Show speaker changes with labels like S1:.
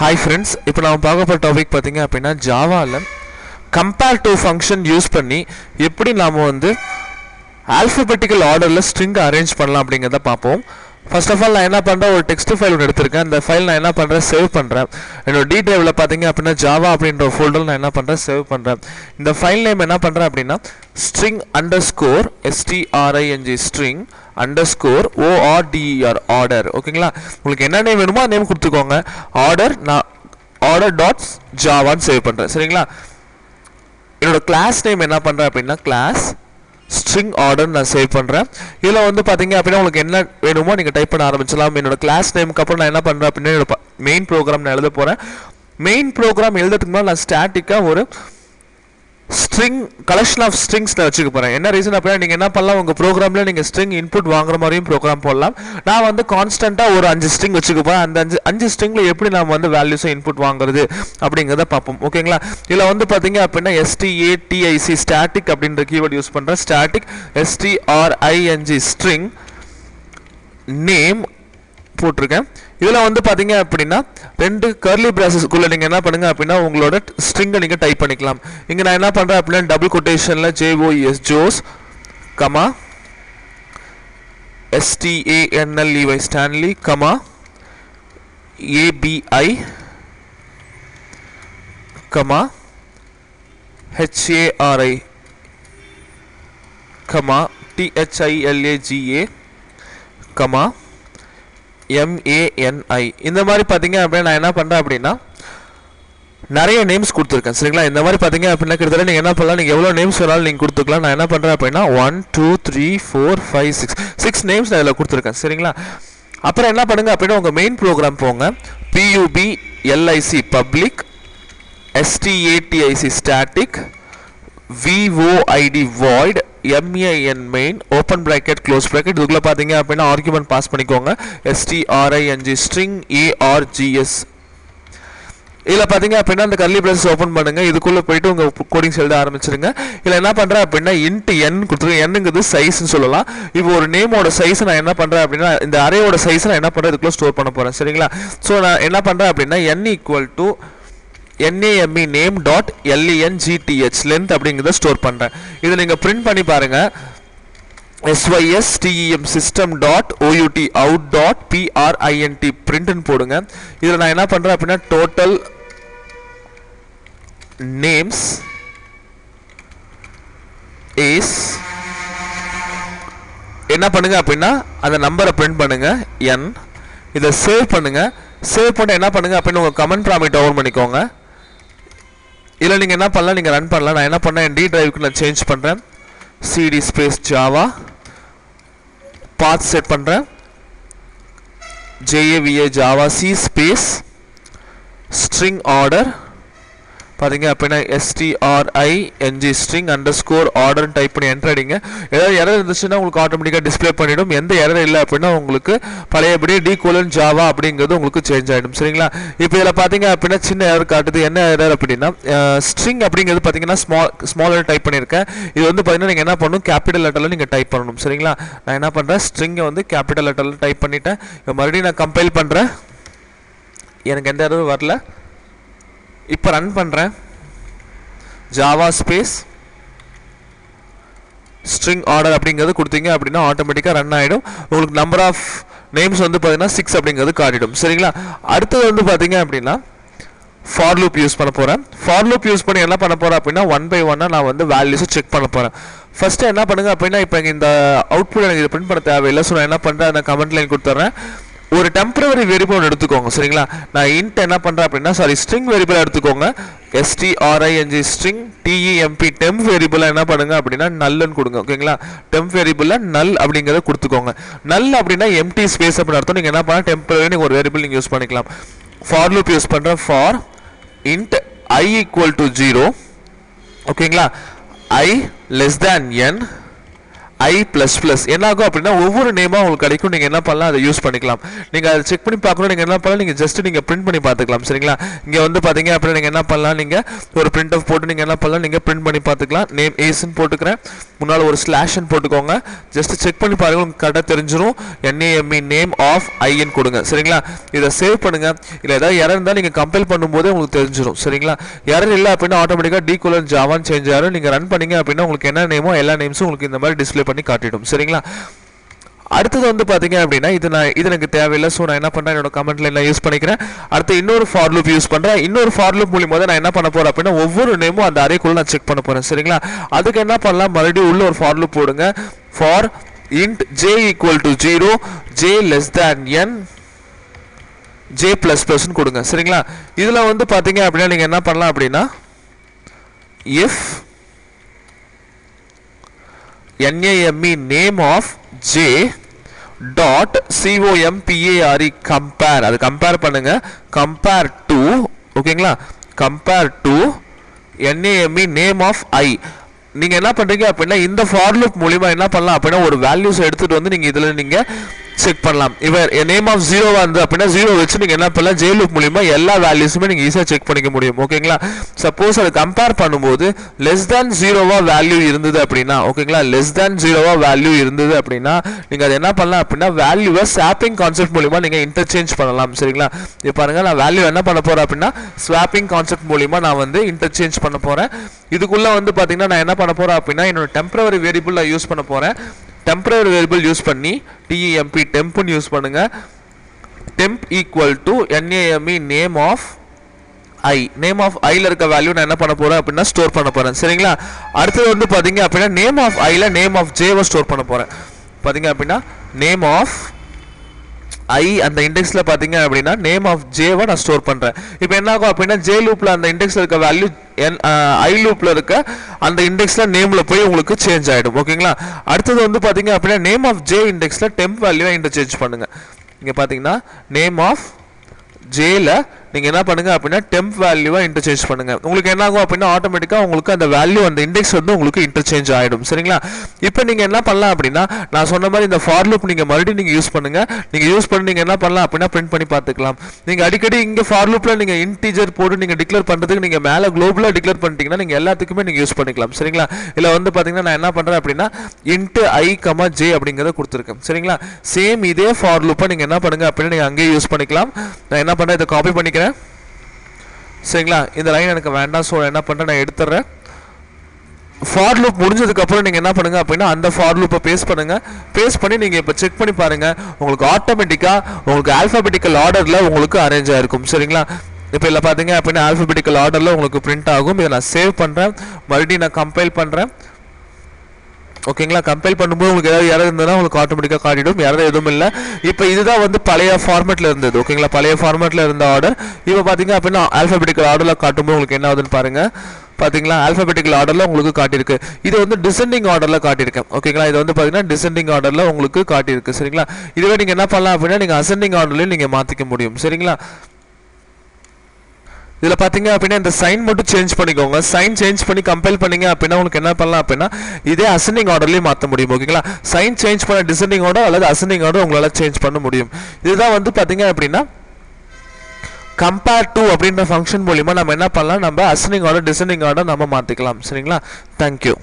S1: Hi friends, இப்போ நாம பார்க்க போற டாபிக் பாத்தீங்க அப்படினா ஜாவால comparative function யூஸ் பண்ணி எப்படி நாம வந்து alphabetical orderல string arrange பண்ணலாம் அப்படிங்கறத பாப்போம். First of all நான் என்ன பண்றேன் ஒரு text file ஒன்னு எடுத்துர்க்கேன். அந்த ஃபைல் நான் என்ன பண்றேன் சேவ் பண்றேன். என்னோட D driveல பாத்தீங்க அப்படினா java அப்படிங்கற ஃபோல்டர்ல நான் என்ன பண்றேன் சேவ் பண்றேன். இந்த ஃபைல் நேம் என்ன பண்றேன் அப்படினா string underscore string underscore order ஓகேங்களா உங்களுக்கு என்ன நேம் வேணுமோ நேம் கொடுத்துக்கோங்க order நான் order.java ன்னு சேவ் பண்றேன் சரிங்களா என்னோட கிளாஸ் நேம் என்ன பண்றேன் அப்படினா கிளாஸ் string order நான் சேவ் பண்றேன் இதுல வந்து பாத்தீங்க அப்படினா உங்களுக்கு என்ன வேணுமோ நீங்க டைப் பண்ண ஆரம்பிச்சலாம் என்னோட கிளாஸ் நேம்க்கு அப்புறம் நான் என்ன பண்றேன் அப்படினா என்னோட மெயின் ப்ரோகிராம் நான் எழுத போறேன் மெயின் ப்ரோகிராம் எழுதுறதுக்கு முன்னாடி நான் ஸ்டாட்டிக்கா ஒரு string collection of strings நான் வச்சுக்க போறேன் என்ன ரீசன் அப்படினா நீங்க என்ன பண்ணலாம் உங்க ப்ரோகிராம்ல நீங்க string இன்புட் வாங்குற மாதிரியும் ப்ரோகிராம் போடலாம் நான் வந்து கான்ஸ்டன்ட்டா ஒரு 5 string வச்சுக்க போறேன் அந்த 5 stringல எப்படி நாம வந்து வேல்யூஸ் இன்புட் வாங்குறது அப்படிங்கறத பாப்போம் ஓகேங்களா இதுல வந்து பாத்தீங்க அப்படினா static static அப்படிங்கற கீவேர்ட் யூஸ் பண்றேன் static string name போட்டுருக்கேன் இதுல வந்து பாத்தீங்க அப்படினா ரெண்டு கர்லி braces குள்ள நீங்க என்ன பண்ணுங்க அப்படினா உங்களோட ஸ்ட்ரிங்கை நீங்க டைப் பண்ணிக்கலாம் இங்க நான் என்ன பண்றேன் அப்படினா டபுள் கோட்டேஷன்ல JOS comma STANLEY Stanley comma ABI comma HARI comma THILAGA comma MANI இந்த மாதிரி பாத்தீங்க அப்படினா நான் என்ன பண்றேன் அப்படினா நிறைய நேம்ஸ் கொடுத்திருக்கேன் சரிங்களா இந்த மாதிரி பாத்தீங்க அப்படினா கிட்டத்தட்ட நீங்க என்ன பண்ணலாம் நீங்க எவ்வளவு நேம்ஸ் வேணாலும் நீங்க கொடுத்துக்கலாம் நான் என்ன பண்றேன் அப்படினா 1 2 3 4 5 6 நேம்ஸ் நான் இதுல கொடுத்திருக்கேன் சரிங்களா அப்புறம் என்ன பண்ணுங்க அப்படினா உங்க மெயின் ப்ரோகிராம் போங்க PUBLIC public static static void void main open bracket close bracket இதுக்குள்ள பாத்தீங்க அப்படினா ஆர்குமென்ட் பாஸ் பண்ணிக்கோங்க string args இதுல பாத்தீங்க அப்படினா அந்த கர்லி braces ஓபன் பண்ணுங்க இதுக்குள்ள போய்ட்டு உங்க கோடிங்ஸ் எழுத ஆரம்பிச்சிருங்க இதுல என்ன பண்றேன் அப்படினா int n கொடுத்துருங்க nங்கிறது சைஸ் னு சொல்லலாம் இப்போ ஒரு நேமோட சைஸ் நான் என்ன பண்றேன் அப்படினா இந்த அரேயோட சைஸ் நான் என்ன பண்றேன் இதுக்குள்ள ஸ்டோர் பண்ண போறேன் சரிங்களா சோ நான் என்ன பண்றேன் அப்படினா name name.length length அப்படிங்கறத ஸ்டோர் பண்றேன் இத நீங்க பிரிண்ட் பண்ணி பாருங்க system system.out out.print print ன்னு போடுங்க இதுல நான் என்ன பண்றேன் அப்படினா total names is என்ன பண்ணுங்க அப்படினா அந்த நம்பரை பிரிண்ட் பண்ணுங்க n இத சேவ் பண்ணுங்க சேவ் பண்ண என்ன பண்ணுங்க அப்படினா உங்க கமெண்ட் ப்ராம்ப்ட் ஓபன் பண்ணிக்கோங்க இல்ல நீங்க என்ன பண்ணலாம் நீங்க ரன் பண்ணலாம் நான் என்ன பண்ணேன் D driveக்கு நான் சேஞ்ச் பண்றேன் cd space java path set பண்றேன் java c space string order பாத்தீங்க அப்படினா string underscore order டைப் பண்ணி என்டர் அடிங்க ஏதாவது எரர் இருந்துச்சுன்னா உங்களுக்கு ஆட்டோமேட்டிக்கா டிஸ்ப்ளே பண்ணிடும் எந்த எரர் இல்ல அப்படினா உங்களுக்கு பழையபடி d:java அப்படிங்கிறது உங்களுக்கு சேஞ்ச் ஆயிடும் சரிங்களா இப்போ இதல பாத்தீங்க அப்படினா சின்ன எரர் காட்டுது என்ன எரர் அப்படினா string அப்படிங்கிறது பாத்தீங்கன்னா ஸ்மாலர் டைப் பண்ணிருக்கேன் இது வந்து பாத்தீங்கன்னா நீங்க என்ன பண்ணனும் கேபிடல் லெட்டர்ல நீங்க டைப் பண்ணனும் சரிங்களா நான் என்ன பண்றேன் string வந்து கேபிடல் லெட்டர்ல டைப் பண்ணிட்டேன் இப்போ மறுபடியும் நான் கம்பைல் பண்றேன் எனக்கு எந்த எரரும் வரல இப்போ ரன் பண்றேன் java space string order அப்படிங்கிறது கொடுத்தீங்க அப்படினா ஆட்டோமேட்டிக்கா ரன் ஆயிடும் உங்களுக்கு நம்பர் ஆஃப் நேம்ஸ் வந்து பாத்தீங்கன்னா 6 அப்படிங்கிறது காட்டிடும் சரிங்களா அடுத்து வந்து பாத்தீங்க அப்படினா for loop யூஸ் பண்ண போறேன் for loop யூஸ் பண்ணி என்ன பண்ண போறேன் அப்படினா 1 by 1 நான் வந்து வேல்யூஸ் செக் பண்ண போறேன் ஃபர்ஸ்ட் என்ன பண்ணுங்க அப்படினா இப்போ இந்த அவுட்புட் எனக்கு பிரிண்ட் பண்ண தேவையில்லை சோ நான் என்ன பண்றேன் அந்த கமெண்ட் லைன் கொடுத்துறேன் ஒரு டெம்பரரி வேரியபிள் எடுத்துக்கோங்க சரிங்களா நான் int என்ன பண்றேன் அப்படினா string வேரியபிள் எடுத்துக்கோங்க string temp வேரியபிள் என்ன பண்ணுங்க அப்படினா null ன்னு கொடுங்க ஓகேங்களா temp வேரியபிள்ல null அப்படிங்கறத கொடுத்துக்கோங்க null அப்படினா empty space அப்படி அர்த்தம் நீங்க என்ன பண்ணலாம் டெம்பரரி ஒரு வேரியபிள் நீங்க யூஸ் பண்ணிக்கலாம் for loop யூஸ் பண்றேன் for int I equal to 0 ஓகேங்களா I less than n I plus plus என்ன ஆகும் அப்படின்னா ஒவ்வொரு நேமா உங்களுக்கு கிடைக்கும். நீங்க என்ன பண்ணலாம், அதை யூஸ் பண்ணிக்கலாம். நீங்க அதை செக் பண்ணி பார்க்கணும். நீங்க என்ன பண்ணலாம், நீங்க ஜஸ்ட் நீங்க பிரிண்ட் பண்ணி பார்த்துக்கலாம். சரிங்களா? இங்க வந்து பாத்தீங்க அப்படின்னா நீங்க என்ன பண்ணலாம், நீங்க ஒரு பிரிண்ட் ஆஃப் போட்டு நீங்க என்ன பண்ணலாம், நீங்க பிரிண்ட் பண்ணி பார்த்துக்கலாம். நேம் ஏஸ்ன்னு போட்டுக்கிறேன், முன்னால ஒரு ஸ்லாஷ்ன்னு போட்டுக்கோங்க. ஜஸ்ட் செக் பண்ணி பாருங்க, உங்களுக்கு கரெக்டாக தெரிஞ்சிடும். NAME நேம் ஆஃப் ஐன்னு கொடுங்க. சரிங்களா? இதை சேவ் பண்ணுங்க. இல்லை ஏதாவது எரர் இருந்தால் நீங்கள் கம்பைல் பண்ணும்போது உங்களுக்கு தெரிஞ்சிடும். சரிங்களா? எரர் இல்லை அப்படின்னா ஆட்டோமேட்டிக்காக D: Java சேஞ்ச் ஆகும். நீங்கள் ரன் பண்ணீங்க அப்படின்னா உங்களுக்கு என்ன நேமோ எல்லா நேம்ஸும் உங்களுக்கு இந்த மாதிரி டிஸ்பிளே பண்ணி காட்டிடும். சரிங்களா? அடுத்தது வந்து பாத்தீங்க அப்படின்னா இது எனக்கு தேவையில்லை. ஸோ நான் என்ன பண்றேன், என்னோட கமெண்ட் லைன்ல யூஸ் பண்ணிக்கிறேன். அடுத்து இன்னொரு ஃபார் லூப் யூஸ் பண்றேன். இன்னொரு ஃபார் லூப் மூலியமா நான் என்ன பண்ண போறேன் அப்படின்னா ஒவ்வொரு நேமும் அந்த அரேக்குள்ள நான் செக் பண்ண போறேன். சரிங்களா? அதுக்கு என்ன பண்ணலாம், மறுபடியும் உள்ள ஒரு ஃபார் லூப் போடுங்க. For int j equal to 0 j less than n j plus plus கொடுங்க. சரிங்களா? இதுல வந்து பாத்தீங்க அப்படின்னா நீங்க என்ன பண்ணலாம் அப்படின்னா if NAME name of j dot compare compare அது கம்பேர் பண்ணுங்க. compare to ஓகேங்களா, compare to NAME name of I. நீங்க என்ன பண்றீங்க அப்படின்னா இந்த ஃபார் லூப் மூலமா என்ன பண்ணலாம் அப்படின்னா ஒரு வேல்யூஸ் எடுத்துட்டு வந்து நீங்க இதுல நீங்க செக் பண்ணலாம். இவர் நேம் ஆஃப் 0 வந்து அப்படின்னா 0 வச்சு நீங்க என்ன பண்ணலாம், ஜே லூப் மூலமா எல்லா வேல்யூஸுமே நீங்க ஈஸியா செக் பண்ணிக்க முடியும். ஓகேங்களா? சப்போஸ் அதை கம்பேர் பண்ணும்போது லெஸ் தேன் 0வா வேல்யூ இருந்தது அப்படின்னா, ஓகேங்களா, லெஸ் தேன் 0வா வேல்யூ இருந்தது அப்படின்னா நீங்க அதை என்ன பண்ணலாம் அப்படின்னா வேல்யூவை ஸ்வாப்பிங் கான்செப்ட் மூலமா நீங்க இன்டர்சேஞ்ச் பண்ணலாம். சரிங்களா? இப்போ பாருங்க, நான் வேல்யூ என்ன பண்ண போறேன் அப்படின்னா ஸ்வாப்பிங் கான்செப்ட் மூலமா நான் வந்து இன்டர்சேஞ்ச் பண்ண போறேன். இதுக்குள்ள வந்து பாத்தீங்கன்னா நான் என்ன பண்ண போறேன் அப்படின்னா என்னோட டெம்பரரி வேரியபிள் நான் யூஸ் பண்ண போறேன். டெம்பரரி வேரியபிள் யூஸ் பண்ணி temp யூஸ் பண்ணுங்க. temp equal to NAME name of I. Name of ஐல இருக்க வேல்யூ நான் என்ன பண்ண போறேன் அப்படின்னா ஸ்டோர் பண்ண போறேன். சரிங்களா? அடுத்து வந்து பாத்தீங்க அப்படின்னா நேம் ஆஃப் ஐல நேம் ஆஃப் ஜேவை ஸ்டோர் பண்ண போறேன். பாத்தீங்க அப்படின்னா நேம் ஆஃப் ஐ அந்த இண்டெக்ஸ்ல பாத்தீங்க அப்படின்னா நேம் ஆஃப் ஜேவை நான் ஸ்டோர் பண்றேன். இப்போ என்ன ஆகும் அப்படின்னா ஜே லூப்ல அந்த இண்டெக்ஸ்ல இருக்க வேல்யூ ஐ லூப்ல இருக்க அந்த இண்டெக்ஸ்ல நேம்ல போய் உங்களுக்கு சேஞ்ச் ஆயிடும். ஓகேங்களா? அடுத்தது வந்து பாத்தீங்க அப்படின்னா நேம் ஆஃப் ஜே இண்டெக்ஸ்ல டெம்ப் வேல்யூவை இன்டர்சேஞ்ச் பண்ணுங்க. இங்க பாத்தீங்கன்னா நேம் ஆஃப் ஜேல நீங்க என்ன பண்ணுங்க அப்படின்னா டெம்ப் வேல்யூவை இன்டர்சேஞ்ச் பண்ணுங்க. உங்களுக்கு என்ன ஆகும் அப்படின்னா ஆட்டோமேட்டிக்கா உங்களுக்கு அந்த வேல்யூ அந்த இண்டெக்ஸ் வந்து உங்களுக்கு இன்டர்சேஞ்ச் ஆயிடும். சரிங்களா? இப்போ நீங்க என்ன பண்ணலாம் அப்படின்னா நான் சொன்ன மாதிரி இந்த ஃபார் லூப் நீங்க மறுபடியும் நீங்க யூஸ் பண்ணுங்க. நீங்க யூஸ் பண்ணி நீங்க என்ன பண்ணலாம் அப்படின்னா பிரிண்ட் பண்ணி பார்த்துக்கலாம். நீங்க அடிக்கடி இங்க ஃபார் லூப்ல நீங்க இன்டிஜர் போட்டு நீங்க டிக்ளேர் பண்றதுக்கு நீங்க மேல குளோபலா டிக்ளேர் பண்ணிட்டீங்கன்னா நீங்க எல்லாத்துக்குமே நீங்க யூஸ் பண்ணிக்கலாம். சரிங்களா? இல்ல வந்து பாத்தீங்கன்னா நான் என்ன பண்றேன் அப்படின்னா int i, j அப்படிங்கறத கொடுத்திருக்கேன். சரிங்களா? சேம் இதே ஃபார் லூப்பை நீங்க என்ன பண்ணுங்க அப்படின்னா நீங்க அங்கேயே யூஸ் பண்ணிக்கலாம். நான் என்ன பண்றேன், இதை காப்பி பண்ணிக்கிறேன். சரிங்களா? இந்த லைன் எனக்கு வேண்டாம். ஸோ என்ன பண்ணுறேன், நான் எடுத்துறேன். ஃபார் லூப் முடிஞ்சதுக்கு அப்புறம் நீங்க என்ன பண்ணுங்க அப்படின்னா அந்த ஃபார் லூப்பை பேஸ்ட் பண்ணுங்க. பேஸ்ட் பண்ணி நீங்க இப்போ செக் பண்ணி பாருங்க, உங்களுக்கு ஆட்டோமேட்டிக்கா உங்களுக்கு ஆல்பாபெட்டிக்கல் ஆர்டர்ல உங்களுக்கு அரேஞ்ச் ஆயிருக்கும். சரிங்களா? இப்போ இல்லை பார்த்தீங்க அப்படின்னா ஆல்பாபெட்டிக்கல் ஆர்டர்ல உங்களுக்கு பிரிண்ட் ஆகும். இதை நான் சேவ் பண்றேன், மறுபடியும் நான் கம்பைல் பண்றேன். ஓகேங்களா? கம்பைல் பண்ணும்போது உங்களுக்கு ஏதாவது எரர் இருந்ததுன்னா உங்களுக்கு ஆட்டோமேட்டிக்காக காட்டிடும். எரர் எதுவும் இல்லை. இப்போ இதுதான் வந்து பழைய ஃபார்மேட்ல இருந்தது. ஓகேங்களா? பழைய ஃபார்மேட்ல இருந்த ஆர்டர் இப்போ பார்த்தீங்க அப்படின்னா ஆல்பாபெட்டிக்கல் ஆர்டரில் காட்டும்போது உங்களுக்கு என்ன ஆகுதுன்னு பாருங்க. பார்த்தீங்களா? ஆல்பாபெட்டிக்கல் ஆர்டரில் உங்களுக்கு காட்டியிருக்கு. இது வந்து டிசெண்டிங் ஆர்டரில் காட்டியிருக்கேன். ஓகேங்களா? இது வந்து பார்த்தீங்கன்னா டிசெண்டிங் ஆர்டரில் உங்களுக்கு காட்டியிருக்கு. சரிங்களா? இதுவே நீங்கள் என்ன பண்ணலாம் அப்படின்னா நீங்கள் அசெண்டிங் ஆர்டர்லையும் நீங்கள் மாற்றிக்க முடியும். சரிங்களா? இதுல பாத்தீங்க அப்படின்னா இந்த சைன் மட்டும் சேஞ்ச் பண்ணிக்கோங்க. சைன் சேஞ்ச் பண்ணி கம்பைல் பண்ணீங்க அப்படின்னா உங்களுக்கு என்ன பண்ணலாம் அப்படின்னா இதே அசெண்டிங் ஆர்டர்லயும் மாற்ற முடியும். ஓகேங்களா? சைன் சேஞ்ச் பண்ண டிசெண்டிங் ஆர்டர் அல்லது அசெண்டிங் ஆர்டர் உங்களால சேஞ்ச் பண்ண முடியும். இதுதான் வந்து பாத்தீங்க அப்படின்னா கம்பேர் டு அப்படின்ற ஃபங்க்ஷன் மூலமா நம்ம என்ன பண்ணலாம், நம்ம அசெண்டிங் ஆர்டர் டிசெண்டிங் ஆர்டர் நம்ம மாத்திக்கலாம். சரிங்களா? தேங்க்யூ.